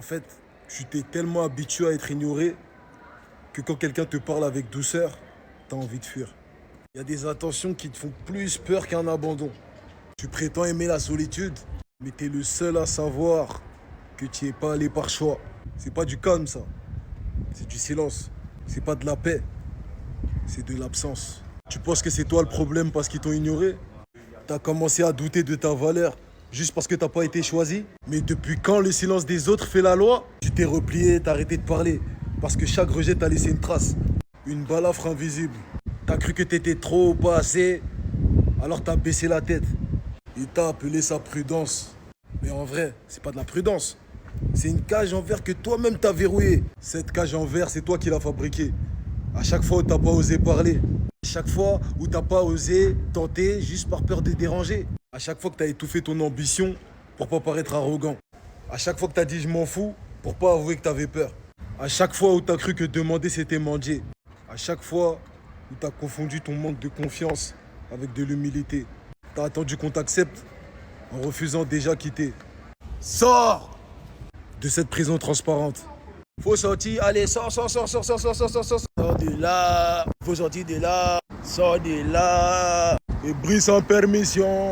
En fait, tu t'es tellement habitué à être ignoré que quand quelqu'un te parle avec douceur, t'as envie de fuir. Il y a des attentions qui te font plus peur qu'un abandon. Tu prétends aimer la solitude, mais t'es le seul à savoir que tu n'y es pas allé par choix. C'est pas du calme ça, c'est du silence. C'est pas de la paix, c'est de l'absence. Tu penses que c'est toi le problème parce qu'ils t'ont ignoré? T'as commencé à douter de ta valeur juste parce que t'as pas été choisi? Mais depuis quand le silence des autres fait la loi? Tu t'es replié, t'as arrêté de parler parce que chaque rejet t'a laissé une trace. Une balafre invisible. T'as cru que t'étais trop ou pas assez, alors t'as baissé la tête. Et t'as appelé ça prudence. Mais en vrai, c'est pas de la prudence. C'est une cage en verre que toi-même t'as verrouillée. Cette cage en verre, c'est toi qui l'as fabriquée. À chaque fois où t'as pas osé parler. À chaque fois où t'as pas osé tenter juste par peur de déranger. À chaque fois que t'as étouffé ton ambition pour pas paraître arrogant. À chaque fois que t'as dit je m'en fous pour pas avouer que t'avais peur. À chaque fois où t'as cru que demander c'était mendier. À chaque fois où t'as confondu ton manque de confiance avec de l'humilité. T'as attendu qu'on t'accepte en refusant déjà quitter. Sors de cette prison transparente. Faut sortir, allez, sors. Sors de là, faut sortir de là, sors de là. Et brise sans permission.